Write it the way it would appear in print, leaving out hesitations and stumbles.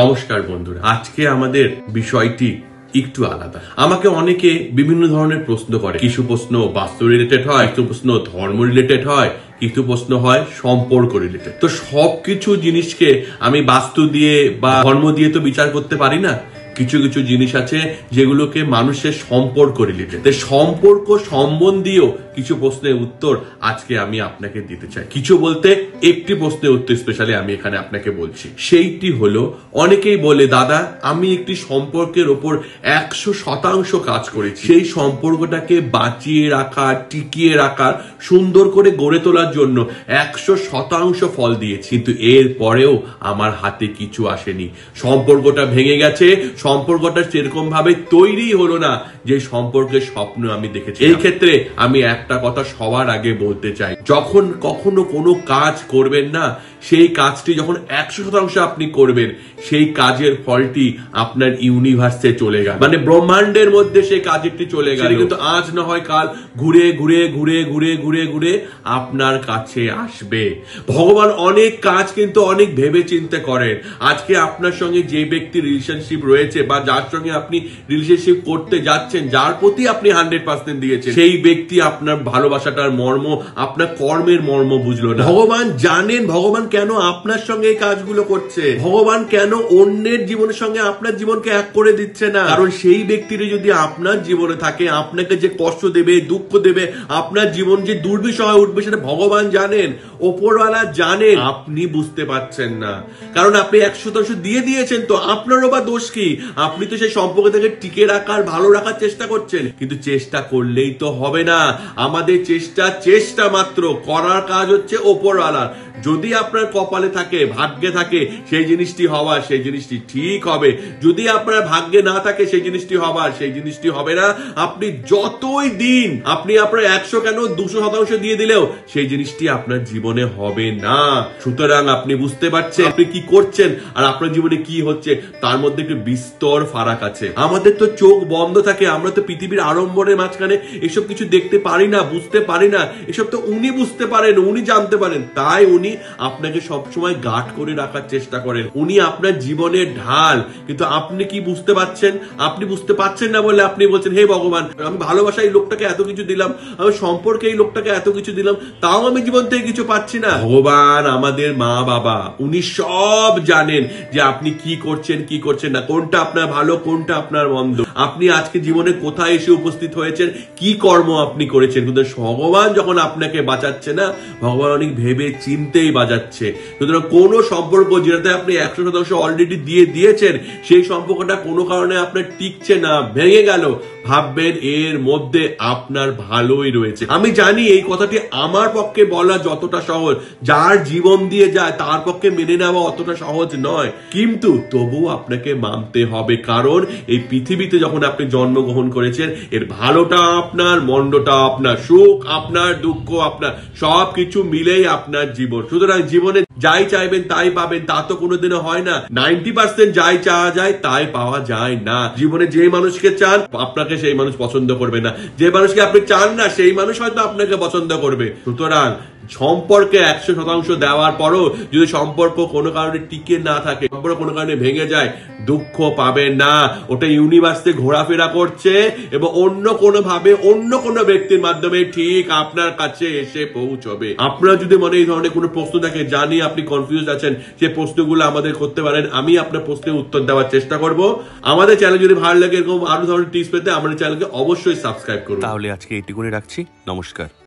নমস্কার বন্ধুরা, আজকে আমাদের বিষয়টি একটু আলাদা। আমাকে অনেকে বিভিন্ন ধরনের প্রশ্ন করে। কিছু প্রশ্ন বাস্তু রিলেটেড হয়, কিছু প্রশ্ন ধর্ম রিলেটেড হয়, কিছু প্রশ্ন হয় সম্পর্ক রিলেটেড। তো সবকিছু জিনিসকে আমি বাস্তু দিয়ে বা ধর্ম দিয়ে তো বিচার করতে পারি না। কিছু কিছু জিনিস আছে যেগুলোকে মানুষের সম্পর্ক রিলেটেড। সম্পর্ক সম্বন্ধীয় কিছু প্রশ্নের উত্তর আজকে আমি আপনাকে দিতে চাই। কিছু বলতে একটি প্রশ্নের উত্তর স্পেশালি আমি এখানে আপনাকে বলছি। সেইটি হলো, অনেকেই বলে দাদা আমি একটি সম্পর্কের ওপর 100% কাজ করেছি, সেই সম্পর্কটাকে বাঁচিয়ে রাখার, টিকিয়ে রাখার, সুন্দর করে গড়ে তোলার জন্য 100% ফল দিয়েছি, কিন্তু এর পরেও আমার হাতে কিছু আসেনি। সম্পর্কটা ভেঙে গেছে, সম্পর্কটা সেরকম ভাবে তৈরি হলো না যে সম্পর্কের স্বপ্ন আমি দেখেছি। এই ক্ষেত্রে আমি একটা কথা সবার আগে বলতে চাই, যখন কখনো কোনো কাজ করবেন না, সেই কাজটি যখন 100% আপনি করবেন, সেই কাজের ফলটি আপনার ইউনিভার্সে চলে গেল, মানে ব্রহ্মাণ্ডের মধ্যে সেই কাজটি চলে গেল, কিন্তু আজ না হয় কাল ঘুরে ঘুরে ঘুরে ঘুরে ঘুরে ঘুরে আপনার কাছে আসবে। ভগবান অনেক কাজ কিন্তু অনেক ভেবে চিন্তে করেন। আজকে আপনার সঙ্গে যে ব্যক্তির রিলেশনশিপ রয়েছে বা যার সঙ্গে আপনি রিলেশনশিপ করতে যাচ্ছেন, যার প্রতি আপনি 100% দিয়েছেন, সেই ব্যক্তি আপনার ভালোবাসাটার মর্ম, আপনার কর্মের মর্ম বুঝলো না। ভগবান জানেন ভগবান কেন আপনার সঙ্গে এই কাজগুলো করছে, ভগবান কেন অন্যের জীবনের সঙ্গে আপনার জীবনকে এক করে দিচ্ছে না। কারণ সেই ব্যক্তির যদি আপনার জীবনে থাকে, আপনাকে যে কষ্ট দেবে, দুঃখ দেবে, আপনার জীবন যে দুর্বিষহ উঠবে, সেটা ভগবান জানেন, ওপরওয়ালা জানেন, আপনি বুঝতে পারছেন না। কারণ আপনি 100% দিয়ে দিয়েছেন, তো আপনারও বা দোষ কি? আপনি তো সেই সম্পর্ক থেকে টিকে রাখার, ভালো রাখার চেষ্টা করছেন, কিন্তু চেষ্টা করলেই তো হবে না। আমাদের চেষ্টা মাত্র, করার কাজ হচ্ছে ওপরওয়ালার। যদি আপনার কপালে থাকে, ভাগ্যে থাকে, সেই জিনিসটি হওয়ার, সেই জিনিসটি ঠিক হবে। যদি আপনার ভাগ্যে না থাকে, সেই জিনিসটি হওয়ার, সেই জিনিসটি হবে না। আপনি যতই দিন, আপনি আপনার 100 কেন 200% দিয়ে দিলেও সেই জিনিসটি আপনার জীবনে হবে না। সুতরাং আপনি বুঝতে পারছেন আপনি কি করছেন আর আপনার জীবনে কি হচ্ছে, তার মধ্যে একটু বিস্তর ফারাক আছে। আমাদের তো চোখ বন্ধ থাকে, আমরা তো পৃথিবীর আড়ম্বরের মাঝখানে এসব কিছু দেখতে পারি না, বুঝতে পারি না। এসব তো উনি বুঝতে পারেন, উনি জানতে পারেন, তাই উনি আপনাকে সবসময় গার্ড করে রাখার চেষ্টা করেন। উনি আপনার জীবনের ঢাল, কিন্তু আপনি কি বুঝতে পারছেন? আপনি বুঝতে পারছেন না বলে আপনি বলছেন, হে ভগবান, আমি ভালোবাসা এই লোকটাকে এত কিছু দিলাম, আমি সম্পর্কে এই লোকটাকে এত কিছু দিলাম, তাও আমি জীবন থেকে কিছু পাচ্ছি না। ভগবান আমাদের মা বাবা, উনি সব জানেন যে আপনি কি করছেন, কি করছেন না, কোনটা আপনার ভালো, কোনটা আপনার মন্দ, আপনি আজকে জীবনে কোথায় এসে উপস্থিত হয়েছেন, কি কর্ম আপনি করেছেন। কিন্তু ভগবান যখন আপনাকে বাঁচাচ্ছে না, ভগবান অনেক ভেবে চিন্তেই বাঁচাচ্ছে। সুতরাং কোন সম্পর্ক যেটাতে আপনি 100% অলরেডি দিয়ে দিয়েছেন, সেই সম্পর্কটা কোনো কারণে আপনার টিকছে না, ভেঙে গেল, ভাববেন এর মধ্যে আপনার ভালোই রয়েছে। আমি জানি এই কথাটি আমার পক্ষে বলা যতটা সহজ, যার জীবন দিয়ে যায় তার পক্ষে মেনে নেওয়া অতটা সহজ নয়, কিন্তু তবুও আপনাকে মানতে হবে। কারণ এই পৃথিবীতে যখন আপনি জন্মগ্রহণ করেছেন, এর ভালোটা আপনার, মন্দটা আপনার, সুখ আপনার, দুঃখ আপনার, সবকিছু মিলেই আপনার জীবন। সুতরাং জীবনে যাই চাইবেন তাই পাবেন, তা তো কোনোদিনও হয় না। 90% যাই চাওয়া যায় তাই পাওয়া যায় না। জীবনে যে মানুষকে চান, আপনাকে সেই মানুষ পছন্দ করবে না। যে মানুষকে আপনি চান না, সেই মানুষ হয়তো আপনাকে পছন্দ করবে। সুতরাং সম্পর্কে 100% দেওয়ার পরও যদি সম্পর্ক কোনো কারণে টিকে না থাকে, সম্পর্ক কোনো কারণে ভেঙে যায়, দুঃখ পাবেন না। ওটা ইউনিভার্সে ঘোরাফেরা করছে এবং অন্য কোনো ভাবে, অন্য কোনো ব্যক্তির মাধ্যমে ঠিক আপনার কাছে এসে পৌঁছবে। আপনারা যদি মনে এই ধরনের কোনো প্রশ্ন থাকে, জানি আপনি কনফিউজ আছেন, সেই প্রশ্নগুলো আমাদের করতে পারেন। আমি আপনার প্রশ্নের উত্তর দেওয়ার চেষ্টা করব। আমাদের চ্যানেল যদি ভালো লাগে, এরকম আরো ধরনের টিপস পেতে আমাদের চ্যানেলকে অবশ্যই সাবস্ক্রাইব করুন। তাহলে আজকে এইটুকুনি রাখছি। নমস্কার।